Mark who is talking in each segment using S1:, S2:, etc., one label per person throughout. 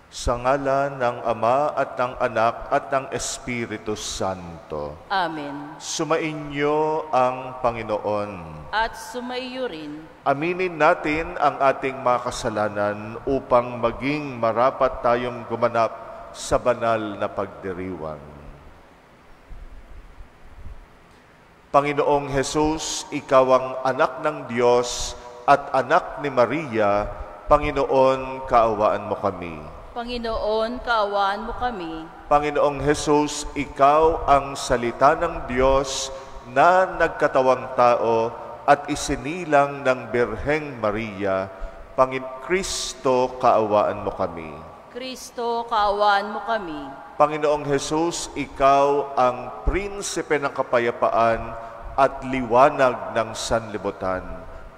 S1: Sa ngalan ng Ama at ng Anak at ng Espiritu Santo.
S2: Amen.
S1: Sumainyo ang Panginoon.
S2: At sumaiyo rin.
S1: Aminin natin ang ating mga kasalanan upang maging marapat tayong gumanap sa banal na pagdiriwang. Panginoong Hesus, Ikaw ang anak ng Diyos at anak ni Maria. Panginoon, kaawaan mo kami.
S2: Panginoon, kaawaan mo kami.
S1: Panginoong Hesus, Ikaw ang salita ng Diyos na nagkatawang tao at isinilang ng Birheng Maria. Kristo, kaawaan mo kami.
S2: Kristo, kaawaan mo kami.
S1: Panginoong Hesus, Ikaw ang prinsipe ng kapayapaan at liwanag ng sanlibutan.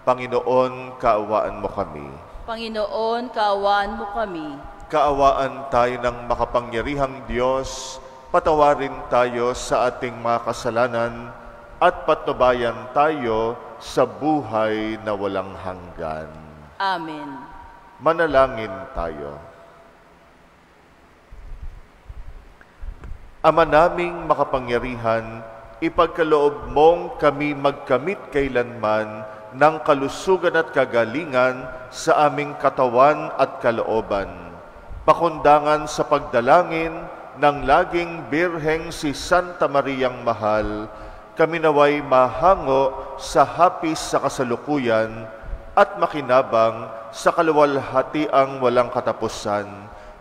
S1: Panginoon, kaawaan mo kami.
S2: Panginoon, kaawaan mo kami.
S1: Kaawaan tayo ng makapangyarihang Diyos, patawarin tayo sa ating mga kasalanan at patnubayan tayo sa buhay na walang hanggan.
S2: Amen.
S1: Manalangin tayo. Ama naming makapangyarihan, ipagkaloob mong kami magkamit kailanman ng kalusugan at kagalingan sa aming katawan at kalooban. Pakundangan sa pagdalangin ng laging Birheng si Santa Mariang Mahal, kami naway mahango sa hapis sa kasalukuyan at makinabang sa kaluwalhatiang walang katapusan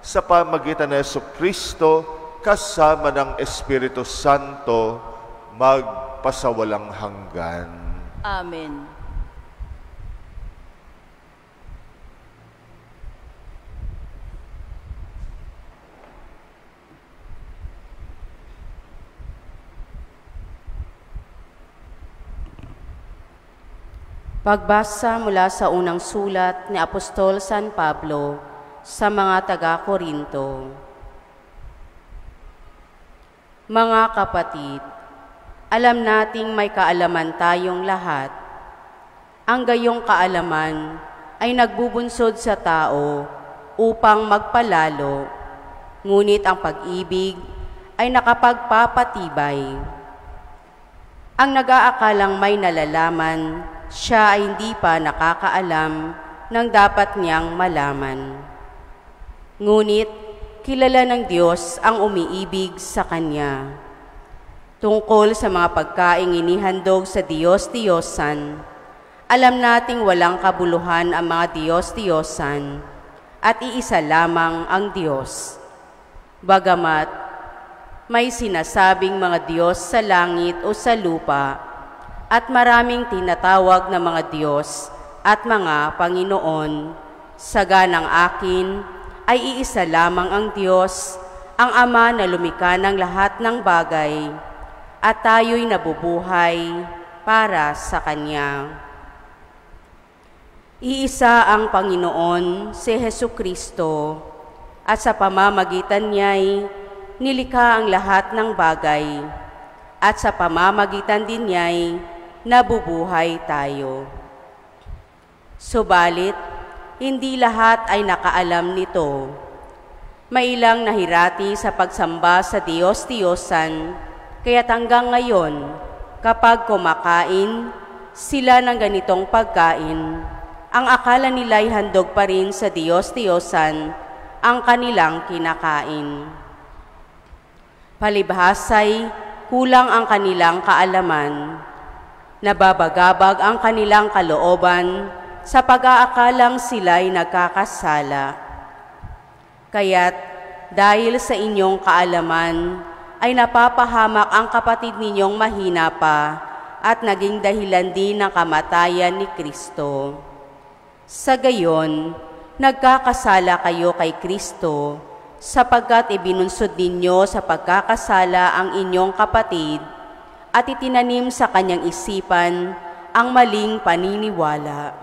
S1: sa pamagitan ni Jesucristo kasama ng Espiritu Santo magpasawalang hanggan.
S2: Amen.
S3: Pagbasa mula sa unang sulat ni Apostol San Pablo sa mga taga-Korinto. Mga kapatid, alam nating may kaalaman tayong lahat. Ang gayong kaalaman ay nagbubunsod sa tao upang magpalalo, ngunit ang pag-ibig ay nakapagpapatibay. Ang nag-aakalang may nalalaman, siya ay hindi pa nakakaalam ng dapat niyang malaman. Ngunit, kilala ng Diyos ang umiibig sa Kanya. Tungkol sa mga pagkaing inihandog sa Diyos-Diyosan, alam nating walang kabuluhan ang mga Diyos-Diyosan at iisa lamang ang Diyos. Bagamat, may sinasabing mga Diyos sa langit o sa lupa, at maraming tinatawag na mga Diyos at mga Panginoon, saganang akin ay iisa lamang ang Diyos, ang Ama na lumikha ng lahat ng bagay, at tayo'y nabubuhay para sa Kanya. Iisa ang Panginoon, si Jesucristo, at sa pamamagitan niya'y nilikha ang lahat ng bagay, at sa pamamagitan din niya'y nabubuhay tayo. Subalit, hindi lahat ay nakaalam nito. May ilang nahirati sa pagsamba sa Diyos-Diyosan, kaya't hanggang ngayon, kapag kumakain sila ng ganitong pagkain, ang akala nila'y handog pa rin sa Diyos-Diyosan ang kanilang kinakain. Palibhasay, kulang ang kanilang kaalaman. Nababagabag ang kanilang kalooban sa pag-aakalang sila'y nagkakasala. Kaya't dahil sa inyong kaalaman ay napapahamak ang kapatid ninyong mahina pa at naging dahilan din ng kamatayan ni Kristo. Sa gayon, nagkakasala kayo kay Kristo sapagkat ibinunsod ninyo sa pagkakasala ang inyong kapatid at itinanim sa kanyang isipan ang maling paniniwala.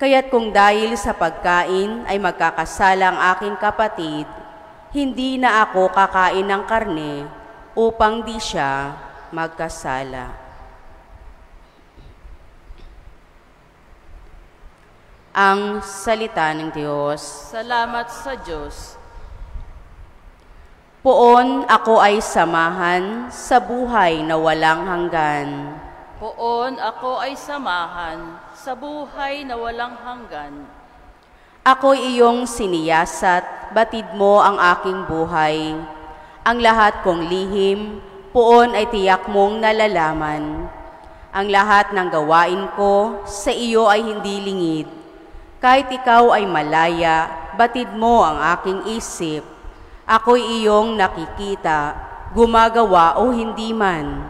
S3: Kaya't kung dahil sa pagkain ay magkakasala ang aking kapatid, hindi na ako kakain ng karne upang di siya magkasala. Ang salita ng Diyos.
S2: Salamat sa Diyos.
S3: Poon ako ay samahan sa buhay na walang hanggan.
S2: Poon ako ay samahan sa buhay na walang hanggan.
S3: Ako'y iyong siniyasat, batid mo ang aking buhay. Ang lahat kong lihim, poon ay tiyak mong nalalaman. Ang lahat ng gawain ko sa iyo ay hindi lingid. Kahit ikaw ay malaya, batid mo ang aking isip. Ako'y iyong nakikita, gumagawa o hindi man.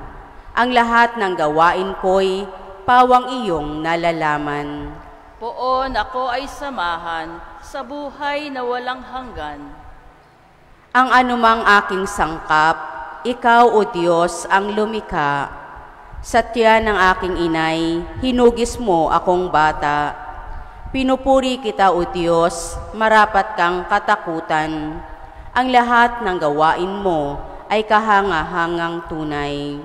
S3: Ang lahat ng gawain ko'y pawang iyong nalalaman.
S2: Poon ako ay samahan sa buhay na walang hanggan.
S3: Ang anumang aking sangkap, ikaw o Diyos ang lumikha. Sa tiyan ng aking inay, hinugis mo akong bata. Pinupuri kita o Diyos, marapat kang katakutan. Ang lahat ng gawain mo ay kahangahangang tunay.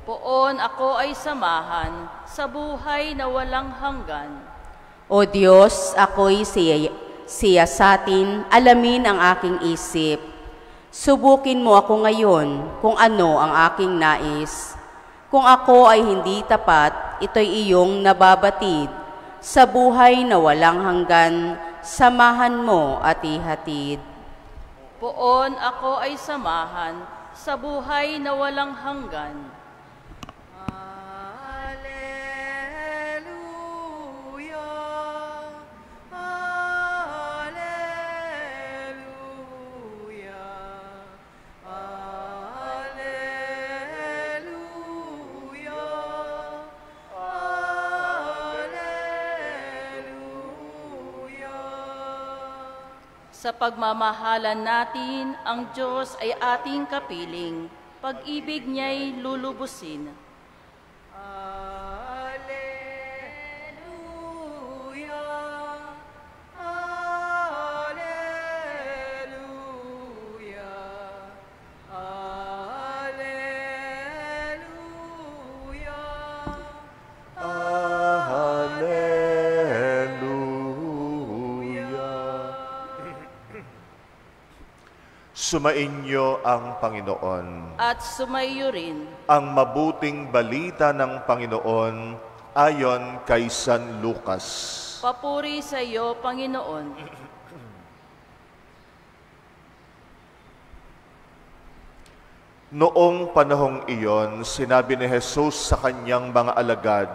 S2: Poon ako ay samahan sa buhay na walang hanggan.
S3: O Diyos, ako'y siyasatin, alamin ang aking isip. Subukin mo ako ngayon kung ano ang aking nais. Kung ako ay hindi tapat, ito'y iyong nababatid. Sa buhay na walang hanggan, samahan mo at ihatid.
S2: Poon ako ay samahan sa buhay na walang hanggan. Sa pagmamahalan natin, ang Diyos ay ating kapiling. Pag-ibig niya'y lulubusin.
S1: Sumainyo ang Panginoon.
S2: At sumaiyo rin.
S1: Ang mabuting balita ng Panginoon ayon kay San Lucas.
S2: Papuri sa iyo, Panginoon.
S1: Noong panahong iyon, sinabi ni Jesus sa kanyang mga alagad,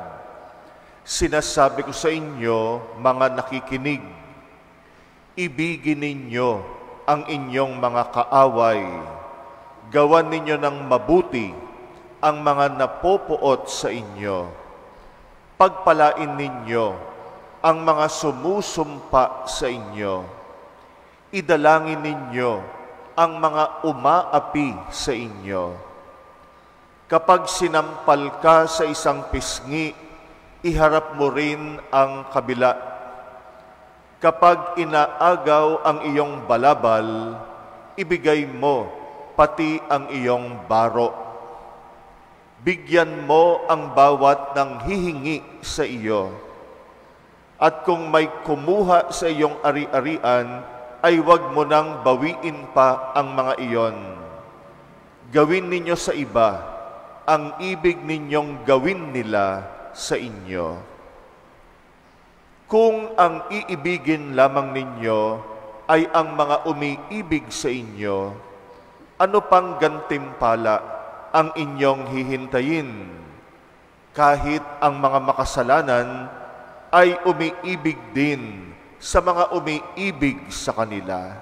S1: "Sinasabi ko sa inyo, mga nakikinig, ibigin ninyo ang inyong mga kaaway, gawan ninyo ng mabuti ang mga napopuot sa inyo, pagpalain ninyo ang mga sumusumpa sa inyo, idalangin ninyo ang mga umaapi sa inyo. Kapag sinampal ka sa isang pisngi, iharap mo rin ang kabila. Kapag inaagaw ang iyong balabal, ibigay mo pati ang iyong baro. Bigyan mo ang bawat ng hihingi sa iyo. At kung may kumuha sa iyong ari-arian, ay huwag mo nang bawiin pa ang mga iyon. Gawin ninyo sa iba ang ibig ninyong gawin nila sa inyo. Kung ang iibigin lamang ninyo ay ang mga umiibig sa inyo, ano pang gantimpala ang inyong hihintayin? Kahit ang mga makasalanan ay umiibig din sa mga umiibig sa kanila.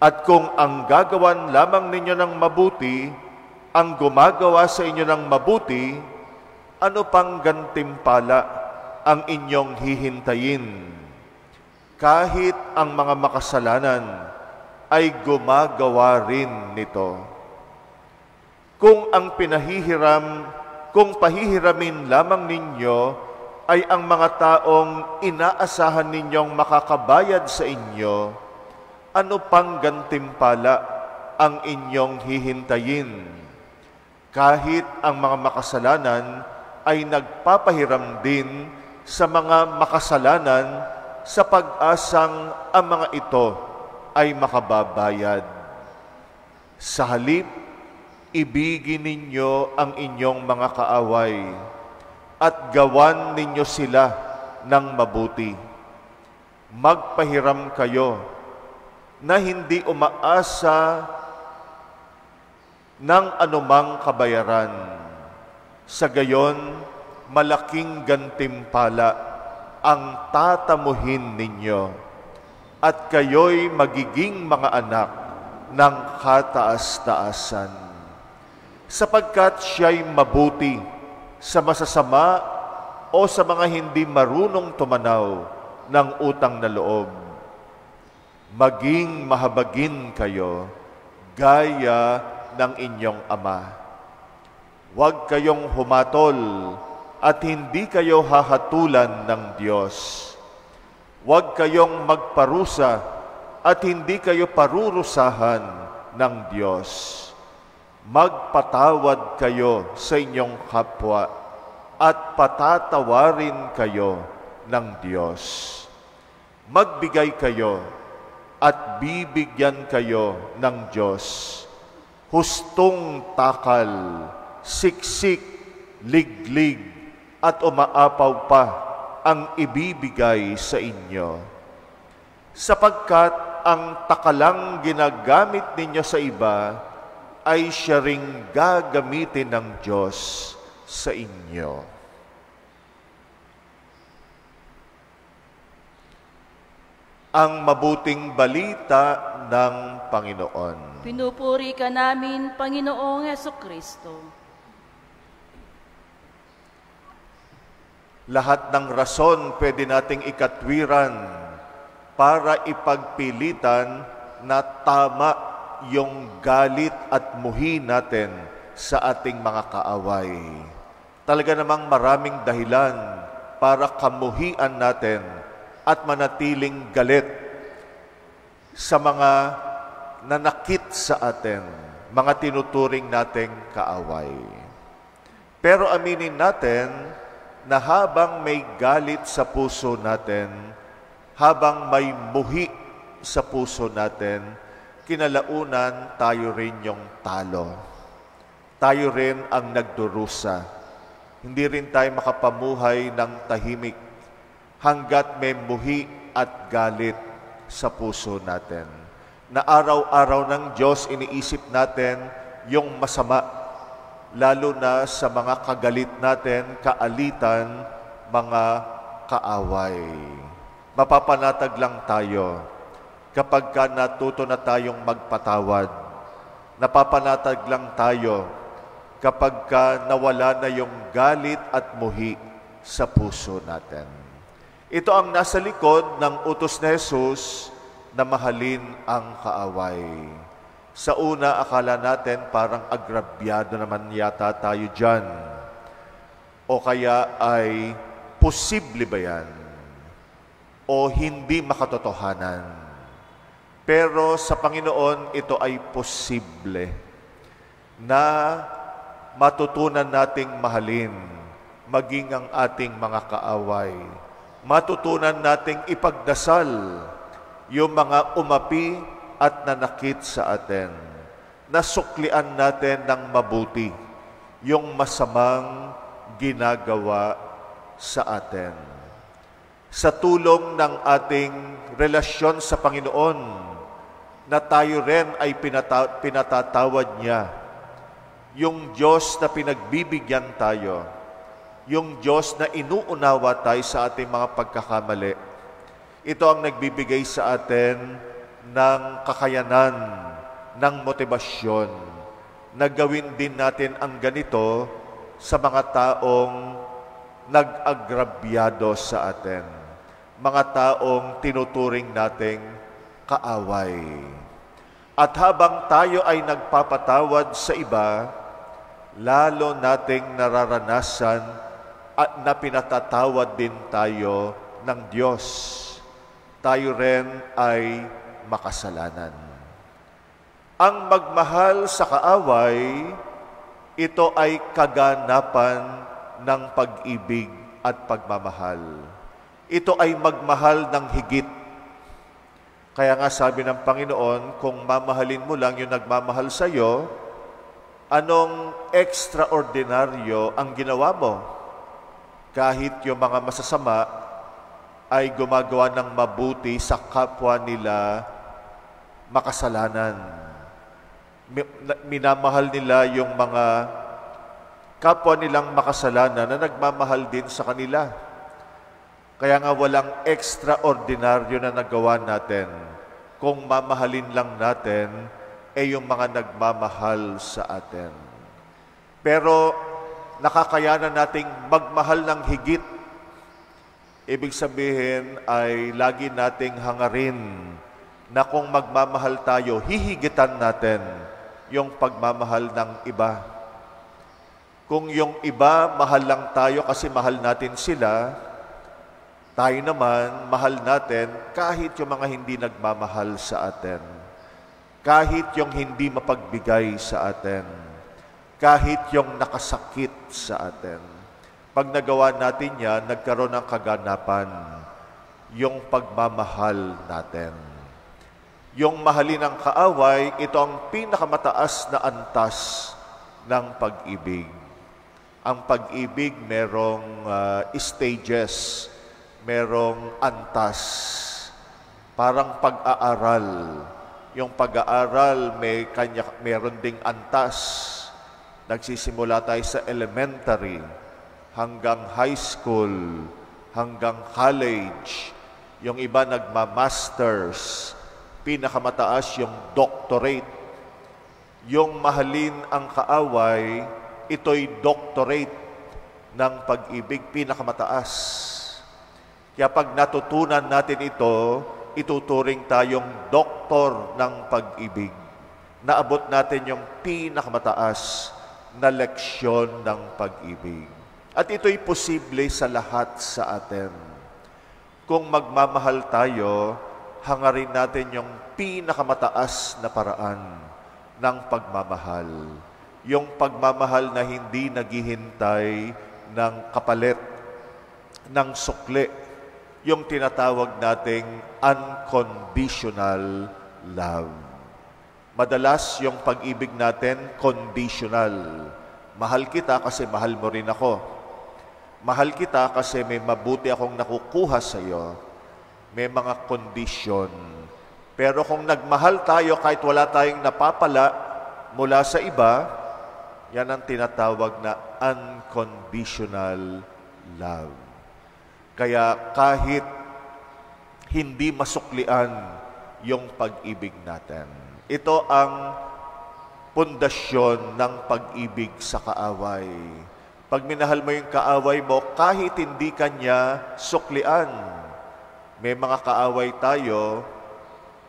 S1: At kung ang gagawan lamang ninyo ng mabuti, ang gumagawa sa inyo ng mabuti, ano pang gantimpala ang inyong hihintayin? Kahit ang mga makasalanan ay gumagawa rin nito. Kung pahihiramin lamang ninyo ay ang mga taong inaasahan ninyong makakabayad sa inyo, ano pang gantimpala ang inyong hihintayin? Kahit ang mga makasalanan ay nagpapahiram din sa mga makasalanan sa pag-asang ang mga ito ay makababayad. Sa halip, ibigin ninyo ang inyong mga kaaway at gawan ninyo sila ng mabuti. Magpahiram kayo na hindi umaasa ng anumang kabayaran. Sa gayon, malaking gantimpala ang tatamuhin ninyo at kayo'y magiging mga anak ng kataas-taasan. Sapagkat siya'y mabuti sa masasama o sa mga hindi marunong tumanaw ng utang na loob. Maging mahabagin kayo gaya ng inyong Ama. Huwag kayong humatol at hindi kayo hahatulan ng Diyos. Huwag kayong magparusa at hindi kayo parurusahan ng Diyos. Magpatawad kayo sa inyong kapwa at patatawarin kayo ng Diyos. Magbigay kayo at bibigyan kayo ng Diyos. Hustong takal, siksik, liglig, at umaapaw pa ang ibibigay sa inyo. Sapagkat ang takalang ginagamit ninyo sa iba ay siya ring gagamitin ng Diyos sa inyo. Ang mabuting balita ng Panginoon.
S2: Pinupuri ka namin, Panginoong Hesukristo.
S1: Lahat ng rason pwede nating ikatwiran para ipagpilitan na tama yung galit at muhi natin sa ating mga kaaway. Talaga namang maraming dahilan para kamuhian natin at manatiling galit sa mga nanakit sa atin, mga tinuturing nating kaaway. Pero aminin natin na habang may galit sa puso natin, habang may muhi sa puso natin, kinalaunan tayo rin yung talo. Tayo rin ang nagdurusa. Hindi rin tayo makapamuhay ng tahimik hanggat may muhi at galit sa puso natin. Na araw-araw ng Diyos iniisip natin yung masama, lalo na sa mga kagalit natin, kaalitan, mga kaaway. Mapapanatag lang tayo kapag natuto na tayong magpatawad. Napapanatag lang tayo kapag nawala na yung galit at muhi sa puso natin. Ito ang nasa likod ng utos ni Jesus na mahalin ang kaaway. Sa una, akala natin parang agrabyado naman yata tayo dyan. O kaya ay posible ba yan? O hindi makatotohanan? Pero sa Panginoon, ito ay posible na matutunan nating mahalin, maging ang ating mga kaaway. Matutunan nating ipagdasal yung mga umapi at nanakit sa atin. Nasuklian natin ng mabuti yung masamang ginagawa sa atin. Sa tulong ng ating relasyon sa Panginoon, na tayo rin ay pinatatawad niya. Yung Diyos na pinagbibigyan tayo, yung Diyos na inuunawa tayo sa ating mga pagkakamali, ito ang nagbibigay sa atin ng kakayanan, ng motibasyon, na gawin din natin ang ganito sa mga taong nag-agrabyado sa atin, mga taong tinuturing nating kaaway. At habang tayo ay nagpapatawad sa iba, lalo nating nararanasan at na pinatatawad din tayo ng Diyos. Tayo rin ay makasalanan. Ang magmahal sa kaaway, ito ay kaganapan ng pag-ibig at pagmamahal. Ito ay magmahal ng higit. Kaya nga sabi ng Panginoon, kung mamahalin mo lang yung nagmamahal sa iyo, anong extraordinaryo ang ginawa mo? Kahit yung mga masasama ay gumagawa ng mabuti sa kapwa nila makasalanan. Minamahal nila yung mga kapwa nilang makasalanan na nagmamahal din sa kanila. Kaya nga walang extraordinaryo na nagawa natin kung mamahalin lang natin yung mga nagmamahal sa atin. Pero nakakayanan nating magmahal ng higit. Ibig sabihin ay lagi nating hangarin na kung magmamahal tayo, hihigitan natin yung pagmamahal ng iba. Kung yung iba, mahal lang tayo kasi mahal natin sila, tayo naman, mahal natin kahit yung mga hindi nagmamahal sa atin. Kahit yung hindi mapagbigay sa atin. Kahit yung nakasakit sa atin. Pag nagawa natin yan, nagkaroon ng kaganapan yung pagmamahal natin. Yung mahalin ng kaaway, ito ang pinakamataas na antas ng pag-ibig. Ang pag-ibig merong stages, merong antas, parang pag-aaral. Yung pag-aaral meron ding antas. Nagsisimula tayo sa elementary, hanggang high school, hanggang college. Yung iba nagma-masters, pinakamataas yung doctorate. Yung mahalin ang kaaway, ito'y doctorate ng pag-ibig, pinakamataas. Kaya pag natutunan natin ito, ituturing tayong doktor ng pag-ibig. Naabot natin yung pinakamataas na leksyon ng pag-ibig. At ito'y posible sa lahat sa atin. Kung magmamahal tayo, hangarin natin yung pinakamataas na paraan ng pagmamahal. Yung pagmamahal na hindi naghihintay ng kapalit, ng sukli. Yung tinatawag nating unconditional love. Madalas yung pag-ibig natin conditional. Mahal kita kasi mahal mo rin ako. Mahal kita kasi may mabuti akong nakukuha sa iyo. May mga kondisyon. Pero kung nagmahal tayo kahit wala tayong napapala mula sa iba, yan ang tinatawag na unconditional love. Kaya kahit hindi masuklian yung pag-ibig natin. Ito ang pundasyon ng pag-ibig sa kaaway. Pag minahal mo yung kaaway mo, kahit hindi kanya suklian, may mga kaaway tayo,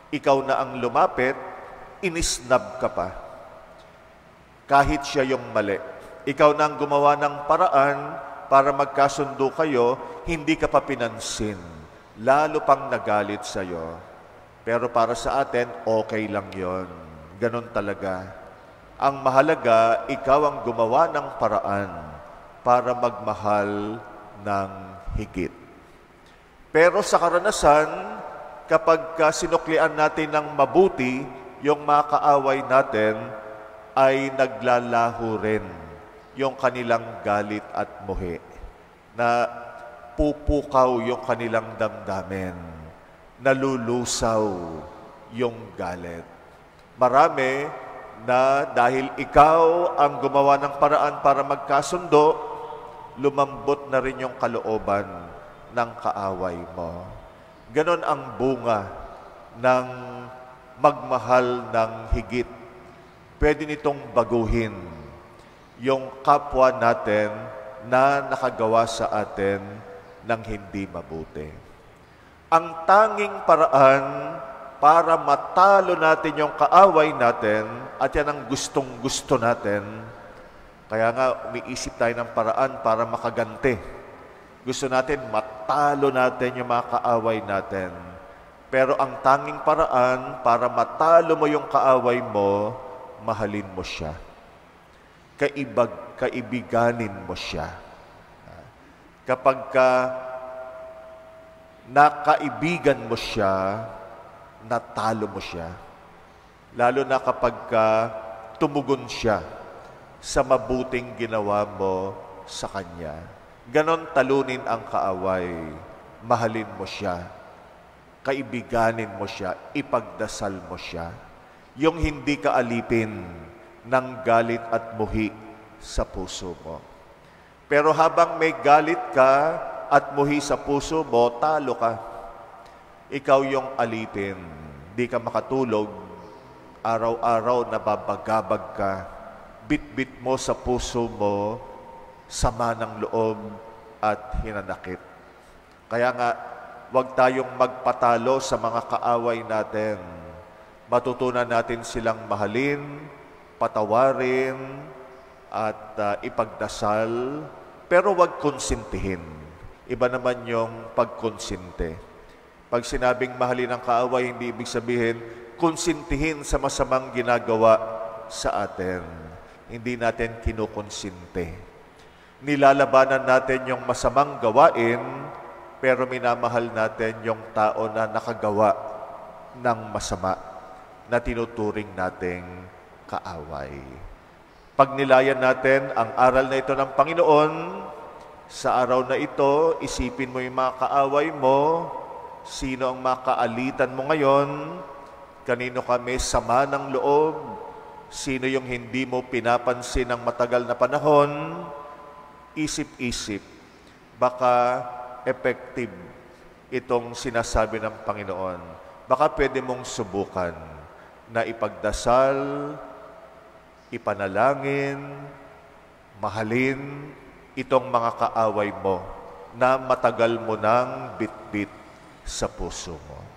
S1: ikaw na ang lumapit, inisnab ka pa. Kahit siya yung mali. Ikaw na ang gumawa ng paraan para magkasundo kayo, hindi ka pa pinansin. Lalo pang nagalit sa'yo. Pero para sa atin, okay lang yon. Ganon talaga. Ang mahalaga, ikaw ang gumawa ng paraan para magmahal ng higit. Pero sa karanasan, kapag sinuklian natin ng mabuti, yung mga kaaway natin ay naglalaho rin yung kanilang galit at muhi, na pupukaw yung kanilang damdamin, nalulusaw yung galit. Marami na dahil ikaw ang gumawa ng paraan para magkasundo, lumambot na rin yung kalooban ng kaaway mo. Ganon ang bunga ng magmahal ng higit. Pwede nitong baguhin yung kapwa natin na nakagawa sa atin ng hindi mabuti. Ang tanging paraan para matalo natin yung kaaway natin, at yan ang gustong-gusto natin, kaya nga umiisip tayo ng paraan para makaganti. Gusto natin matalo natin yung mga kaaway natin. Pero ang tanging paraan para matalo mo yung kaaway mo, mahalin mo siya. Kaibiganin mo siya. Kapag ka nakaibigan mo siya, natalo mo siya. Lalo na kapag ka tumugon siya sa mabuting ginawa mo sa Kanya. Ganon talunin ang kaaway. Mahalin mo siya. Kaibiganin mo siya. Ipagdasal mo siya. Yung hindi ka alipin ng galit at muhi sa puso mo. Pero habang may galit ka at muhi sa puso mo, talo ka. Ikaw yung alipin. Di ka makatulog. Araw-araw nababagabag ka. Bit-bit mo sa puso mo, sama ng loob at hinanakit. Kaya nga, huwag tayong magpatalo sa mga kaaway natin. Matutunan natin silang mahalin, patawarin, at ipagdasal, pero huwag konsintihin. Iba naman yung pagkonsinte. Pag sinabing mahalin ang kaaway, hindi ibig sabihin, konsintihin sa masamang ginagawa sa atin. Hindi natin kinukonsinte. Nilalabanan natin yung masamang gawain, pero minamahal natin yung tao na nakagawa ng masama na tinuturing nating kaaway. Pag nilayan natin ang aral na ito ng Panginoon, sa araw na ito, isipin mo yung mga kaaway mo, sino ang makaalitan mo ngayon, kanino kami sama ng loob, sino yung hindi mo pinapansin ng matagal na panahon, isip-isip, baka effective itong sinasabi ng Panginoon. Baka pwede mong subukan na ipagdasal, ipanalangin, mahalin itong mga kaaway mo na matagal mo nang bit-bit sa puso mo.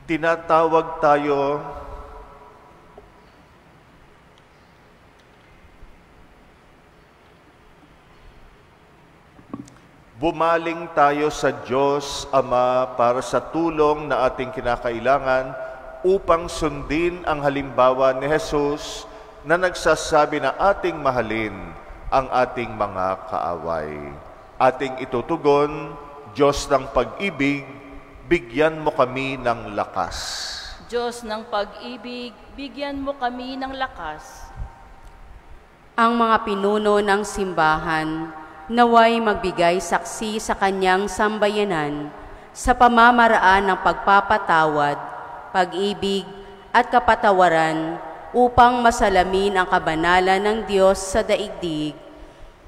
S1: Tinatawag tayo bumaling tayo sa Diyos Ama para sa tulong na ating kinakailangan upang sundin ang halimbawa ni Jesus na nagsasabi na ating mahalin ang ating mga kaaway. Ating itutugon, Diyos ng pag-ibig, bigyan mo kami ng lakas.
S2: Diyos ng pag-ibig, bigyan mo kami ng lakas.
S3: Ang mga pinuno ng simbahan, naway magbigay saksi sa kanyang sambayanan sa pamamaraan ng pagpapatawad, pag-ibig at kapatawaran upang masalamin ang kabanalan ng Diyos sa daigdig.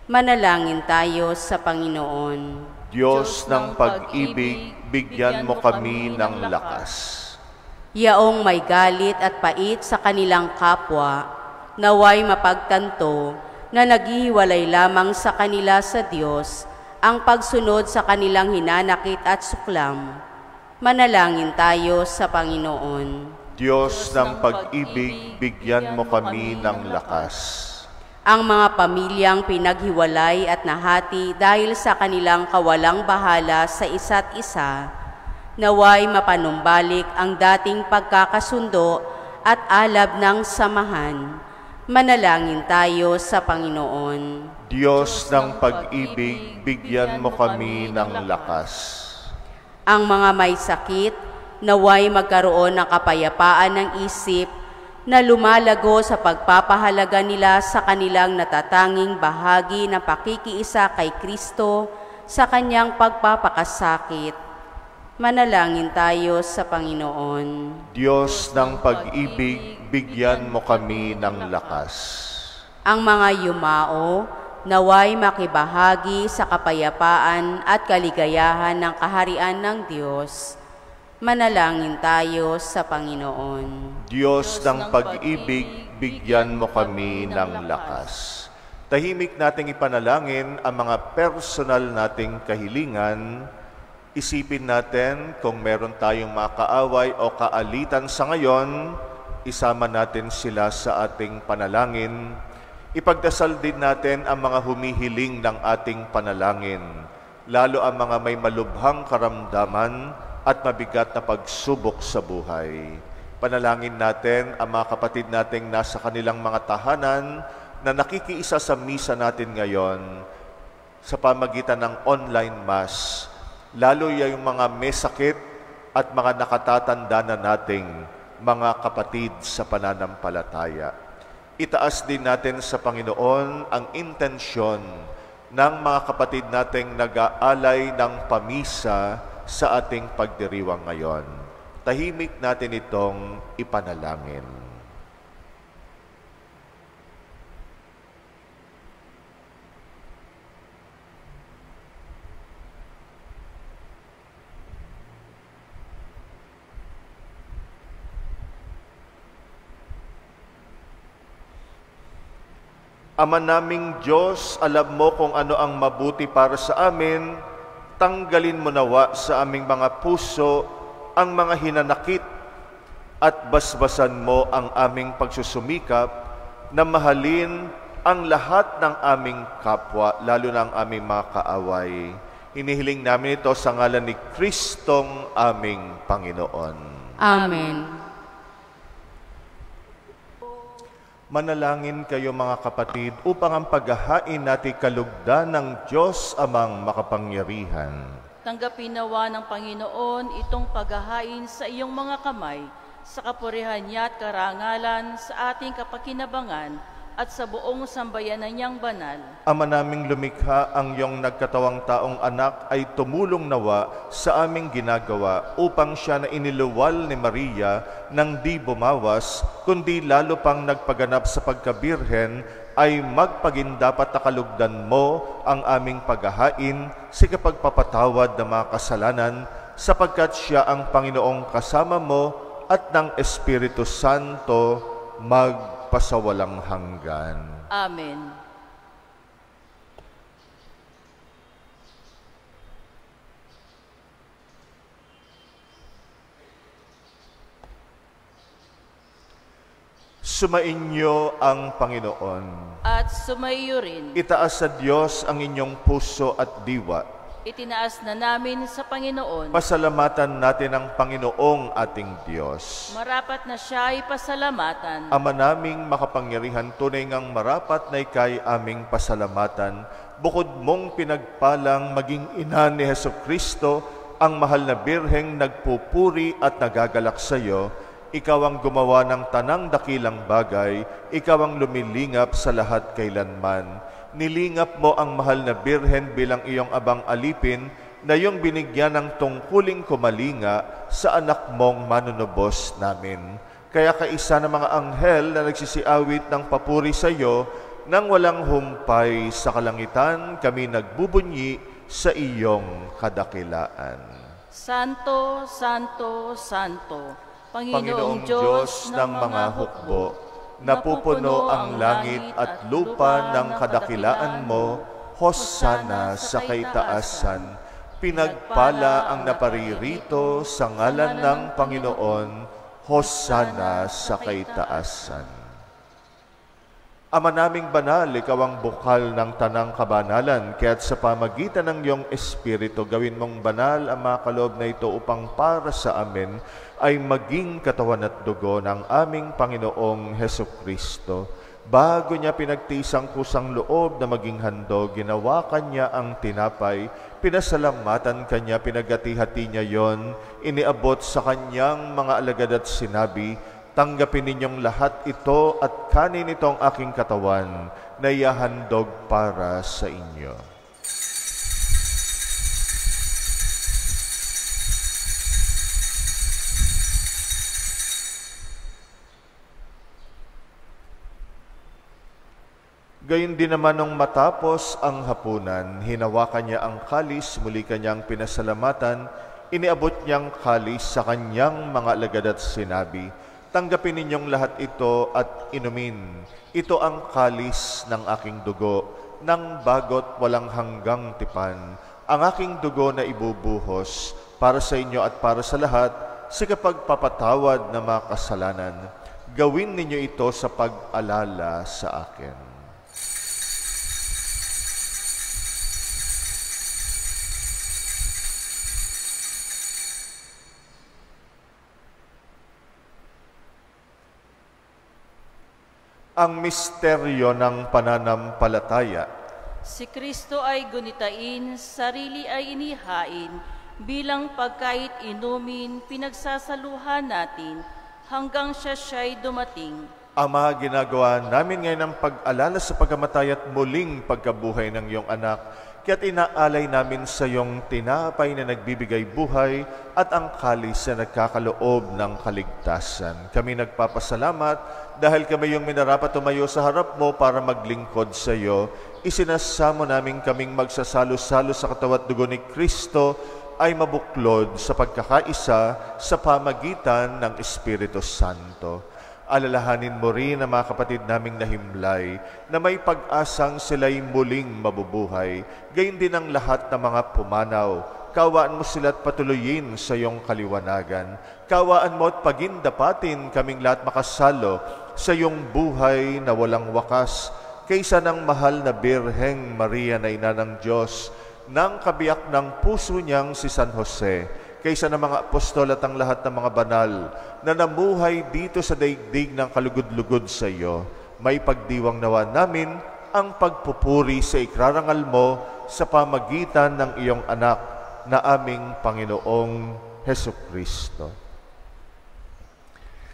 S3: Manalangin tayo sa Panginoon.
S1: Diyos ng pag-ibig, bigyan mo kami ng lakas.
S3: Yaong may galit at pait sa kanilang kapwa, naway mapagtanto na naghihiwalay lamang sa kanila sa Diyos ang pagsunod sa kanilang hinanakit at suklam. Manalangin tayo sa Panginoon.
S1: Diyos ng pag-ibig, bigyan mo kami ng lakas.
S3: Ang mga pamilyang pinaghiwalay at nahati dahil sa kanilang kawalang bahala sa isa't isa, naway mapanumbalik ang dating pagkakasundo at alab ng samahan. Manalangin tayo sa Panginoon.
S1: Diyos ng pag-ibig, bigyan mo kami ng lakas.
S3: Ang mga may sakit, naway magkaroon ng kapayapaan ng isip na lumalago sa pagpapahalaga nila sa kanilang natatanging bahagi ng pakikiisa kay Kristo sa kanyang pagpapakasakit. Manalangin tayo sa Panginoon.
S1: Diyos ng pag-ibig, bigyan mo kami ng lakas.
S3: Ang mga yumao, naway makibahagi sa kapayapaan at kaligayahan ng kaharian ng Diyos. Manalangin tayo sa Panginoon.
S1: Diyos ng pag-ibig, bigyan mo kami ng lakas. Tahimik nating ipanalangin ang mga personal nating kahilingan. Isipin natin kung meron tayong mga kaaway o kaalitan sa ngayon, isama natin sila sa ating panalangin. Ipagdasal din natin ang mga humihiling ng ating panalangin, lalo ang mga may malubhang karamdaman at mabigat na pagsubok sa buhay. Panalangin natin ang mga kapatid nating nasa kanilang mga tahanan na nakikiisa sa misa natin ngayon sa pamagitan ng online mass, lalo yung mga may sakit at mga nakatatanda na nating mga kapatid sa pananampalataya. Itaas din natin sa Panginoon ang intensyon ng mga kapatid nating nag-aalay ng pamisa sa ating pagdiriwang ngayon. Tahimik natin itong ipanalangin. Ama naming Diyos, alam mo kung ano ang mabuti para sa amin. Tanggalin mo nawa sa aming mga puso ang mga hinanakit at basbasan mo ang aming pagsusumikap na mahalin ang lahat ng aming kapwa, lalo na ang aming mga kaaway. Hinihiling namin ito sa ngalan ni Kristong aming Panginoon.
S3: Amen.
S1: Manalangin kayo mga kapatid upang ang paghahain natin kalugdan ng Diyos amang makapangyarihan.
S2: Tanggapin nawa ng Panginoon itong paghahain sa iyong mga kamay, sa kapurihan niya at karangalan sa ating kapakinabangan at sa buong sambayanan niyang banal.
S1: Ama naming lumikha, ang iyong nagkatawang taong anak ay tumulong nawa sa aming ginagawa upang siya na iniluwal ni Maria nang di bumawas, kundi lalo pang nagpaganap sa pagkabirhen, ay magpagindapat na kalugdan mo ang aming paghahain sa kapagpapatawad ng mga kasalanan, sapagkat siya ang Panginoong kasama mo at ng Espiritu Santo magpasawalang hanggan.
S2: Amen.
S1: Sumainyo ang Panginoon.
S2: At sumaiyo rin.
S1: Itaas sa Diyos ang inyong puso at diwa.
S2: Itinaas na namin sa Panginoon.
S1: Pasalamatan natin ang Panginoong ating Diyos.
S2: Marapat na siya ay pasalamatan.
S1: Ama naming makapangyarihan, tunay ngang marapat na ika'y aming pasalamatan. Bukod mong pinagpalang maging ina ni Hesukristo, ang mahal na birheng nagpupuri at nagagalak sa iyo. Ikaw ang gumawa ng tanang dakilang bagay, ikaw ang lumilingap sa lahat kailanman. Nilingap mo ang mahal na birhen bilang iyong abang alipin na iyong binigyan ng tungkuling kumalinga sa anak mong manunubos namin. Kaya kaisa ng mga anghel na nagsisiawit ng papuri sa iyo, nang walang humpay sa kalangitan, kami nagbubunyi sa iyong kadakilaan.
S2: Santo, Santo, Santo,
S1: Panginoong Diyos ng mga hukbo, napupuno ang langit at lupa ng kadakilaan mo, Hosana sa kaitaasan. Pinagpala ang naparirito sa ngalan ng Panginoon, Hosana sa kaitaasan. Ama naming banal, ikaw ang bukal ng tanang kabanalan, kaya't sa pamagitan ng iyong Espiritu, gawin mong banal ang mga kaloob na ito upang para sa amin ay maging katawan at dugo ng aming Panginoong Hesukristo. Bago niya pinagtisang kusang loob na maging handog, ginawa kanya ang tinapay, pinasalamatan kanya, pinagati-hati niya yon, iniabot sa kanyang mga alagad at sinabi, tanggapin ninyong lahat ito at kanin itong aking katawan na ihahandog para sa inyo. Gayun din naman nung matapos ang hapunan, hinawakan niya ang kalis, muli kanyang pinasalamatan, iniabot niyang kalis sa kanyang mga alagad at sinabi, "Tanggapin ninyong lahat ito at inumin. Ito ang kalis ng aking dugo, ng bagot walang hanggang tipan. Ang aking dugo na ibubuhos para sa inyo at para sa lahat sa kapagpapatawad ng mga kasalanan. Gawin ninyo ito sa pag-alala sa akin." Ang misteryo ng pananampalataya.
S2: Si Kristo ay gunitain, sarili ay inihain, bilang pagkait inumin, pinagsasaluhan natin, hanggang siya'y dumating.
S1: Ama, ginagawa namin ngayon ang pag-alala sa pagkamatay at muling pagkabuhay ng iyong anak, kaya't inaalay namin sa iyong tinapay na nagbibigay buhay at ang kalis na nagkakaloob ng kaligtasan. Kami nagpapasalamat dahil kami yung minarapat tumayo sa harap mo para maglingkod sa iyo. Isinasamo namin kaming magsasalo-salo sa katawan at dugo ni Kristo ay mabuklod sa pagkakaisa sa pamagitan ng Espiritu Santo. Alalahanin mo rin ang mga kapatid naming nahimlay na may pag-asang sila'y muling mabubuhay. Gayon din ang lahat ng mga pumanaw. Kawaan mo sila't patuloyin sa iyong kaliwanagan. Kawaan mo at pagindapatin kaming lahat makasalo sa iyong buhay na walang wakas, kaysa ng mahal na Birheng Maria na ina ng Diyos, ng kabiyak ng puso niyang si San Jose, kaysa ng mga apostol at ang lahat ng mga banal na namuhay dito sa daigdig ng kalugod-lugod sa iyo. May pagdiwang nawa namin ang pagpupuri sa ikrarangal mo sa pamagitan ng iyong anak na aming Panginoong Hesukristo.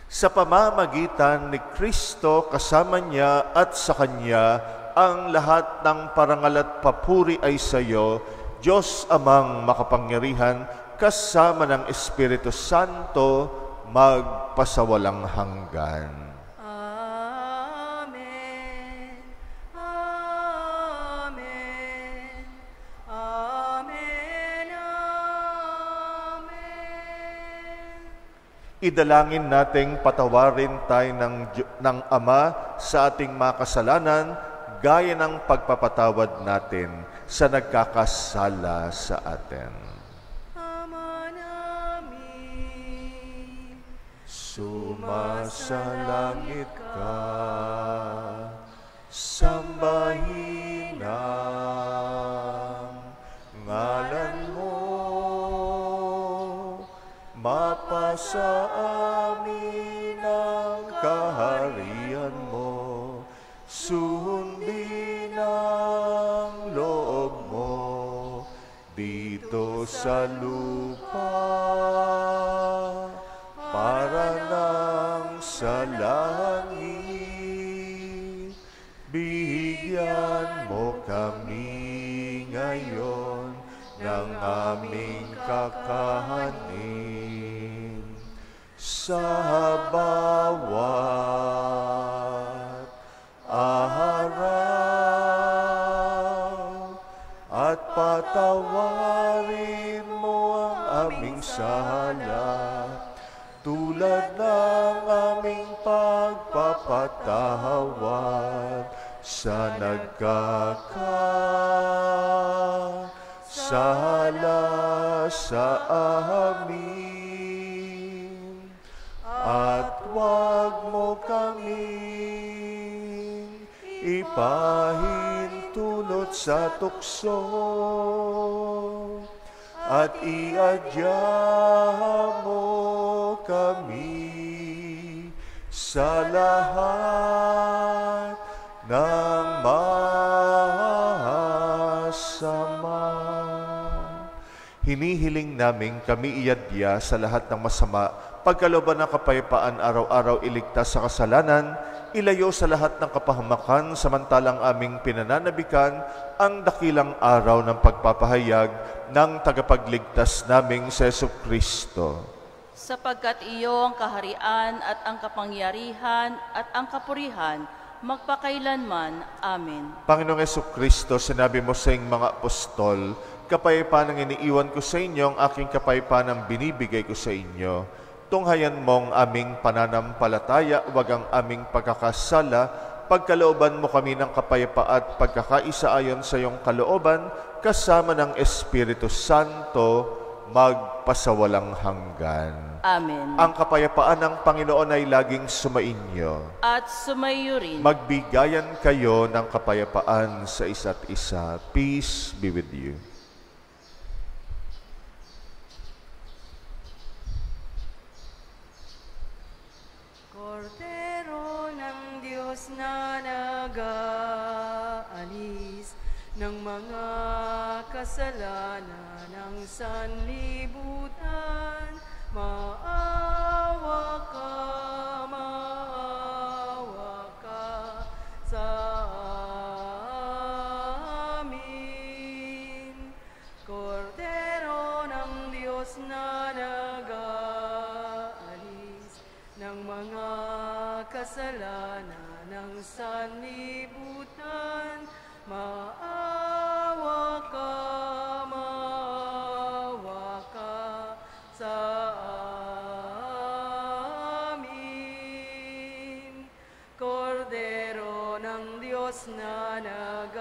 S1: Sa pamamagitan ni Kristo, kasama niya at sa Kanya, ang lahat ng parangal at papuri ay sa iyo, Diyos Amang makapangyarihan, kasama ng Espiritu Santo, magpasawalang hanggan.
S3: Amen. Amen. Amen. Amen.
S1: Idalangin nating patawarin tayo ng Ama sa ating mga kasalanan, gaya ng pagpapatawad natin sa nagkakasala sa atin. Sumasalangit ka, sambahin ang ngalan mo, mapasa amin ang kaharian mo, sundin ang loob mo, dito sa lupa, para nang sa langit. Bigyan mo kami ngayon ng aming kakanin, sa bawat araw, at patawarin mo ang aming sala, tulad ng aming pagpapatawad sa nagkakasala sa amin. At huwag mo kaming ipahintulot sa tukso, at iadya mo kami sa lahat ng masama. Hinihiling namin kami iadya sa lahat ng masama, pagkalooban ng kapayapaan araw-araw, iligtas sa kasalanan, ilayo sa lahat ng kapahamakan, samantalang aming pinananabikan ang dakilang araw ng pagpapahayag ng tagapagligtas naming si Jesucristo.
S2: Sapagkat iyo ang kaharian at ang kapangyarihan at ang kapurihan, magpakailanman. Amen.
S1: Panginoong Jesucristo, sinabi mo sa iyong mga apostol Kapayapaan ang iniiwan ko sa inyo, ang aking kapayapaan ang binibigay ko sa inyo. Tunghayan mong aming pananampalataya, wag ang aming pagkakasala. Pagkalooban mo kami ng kapayapaan at pagkakaisa ayon sa iyong kalooban, kasama ng Espiritu Santo, magpasawalang hanggan.
S2: Amen.
S1: Ang kapayapaan ng Panginoon ay laging sumainyo.
S2: At sumayo rin.
S1: Magbigayan kayo ng kapayapaan sa isa't isa. Peace be with you.
S3: Kordero ng Diyos na nag-aalis ng mga kasalanan ng sanlibutan, maawa ka sa amin. Kordero ng Diyos na nag-aalis ng mga kasalanan ng sanlibutan, maawa ka sa amin. Kordero ng Diyos na nag-aalis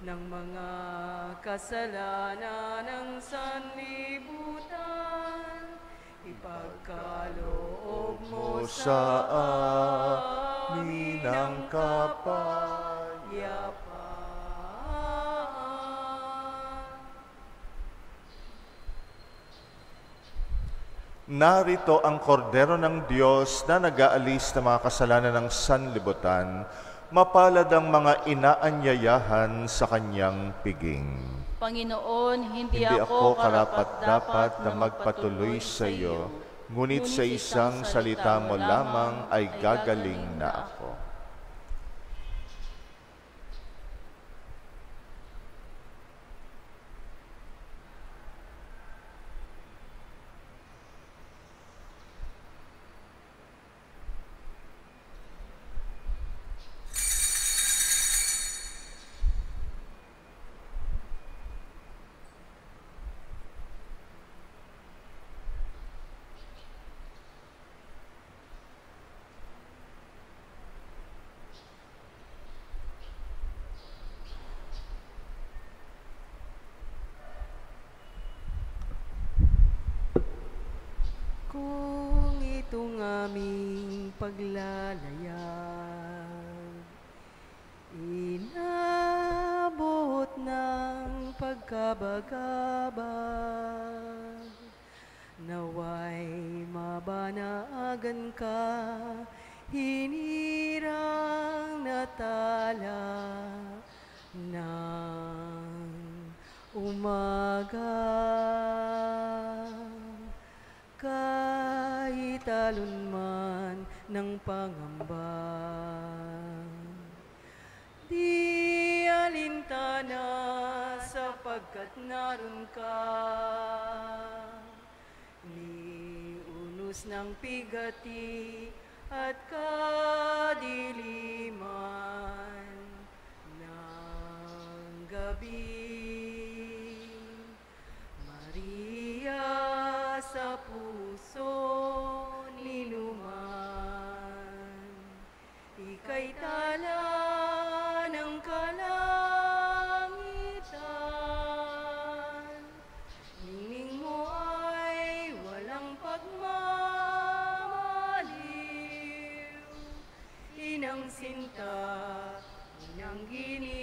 S3: ng mga kasalanan ng sanlibutan, ipagkaloob mo sa amin ang kapayapaan.
S1: Narito ang kordero ng Diyos na nag-aalis ng mga kasalanan ng sanlibutan. Mapalad ang mga inaanyayahan sa kanyang piging.
S2: Panginoon, hindi
S1: Hindi
S2: ako
S1: ako karapat-dapat na magpatuloy sa iyo, ngunit sa isang salita mo lamang ay gagaling na ako.
S3: Kung itong aming paglalayag, inabot ng pagkabagabag, naway mabanagan ka, hinirang natala ng umaga. Kahit alunman ng pangamba, di alintana sapagkat naroon ka. Ni unos ng pigati at kadiliman ng gabi, Maria sa puso ninuman, ika'y tala ng kalangitan. Ningning mo ay walang pagmamaliw, inang sinta, inang ginigiliw.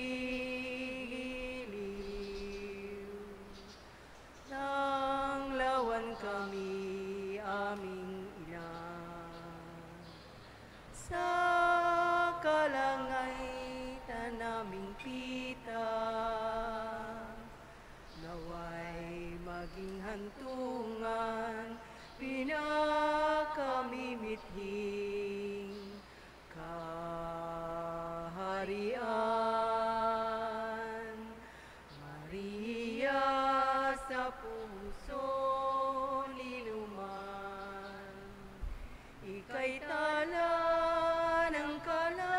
S3: Nang lawan kami aming ina, sa kalangitan naming pita, naway maging hantungan, pinakamimithing kaharian. Maria sa puso ninuman, ika'y tala ng kalangitan.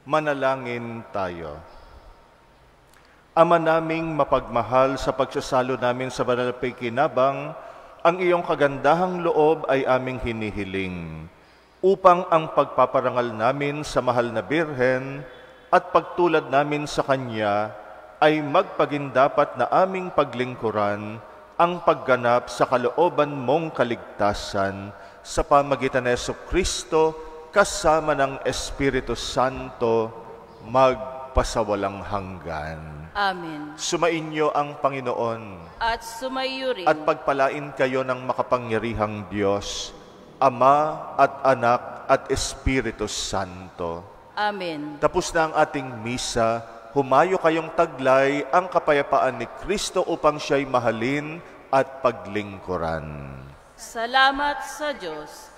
S1: Manalangin tayo. Ama naming mapagmahal, sa pagsasalo namin sa banal na pakikinabang, ang iyong kagandahang loob ay aming hinihiling, upang ang pagpaparangal namin sa mahal na Birhen at pagtulad namin sa Kanya ay magpagindapat na aming paglingkuran ang pagganap sa kalooban mong kaligtasan sa pamagitan ni Jesucristo kasama ng Espiritu Santo magpasawalang hanggan.
S2: Amen.
S1: Sumainyo ang Panginoon
S2: At sumaiyo rin.
S1: at pagpalain kayo ng makapangyarihang Diyos, Ama at Anak at Espiritu Santo.
S2: Amen.
S1: Tapos na ang ating misa, humayo kayong taglay ang kapayapaan ni Kristo upang siya'y mahalin at paglingkuran.
S2: Salamat sa Diyos.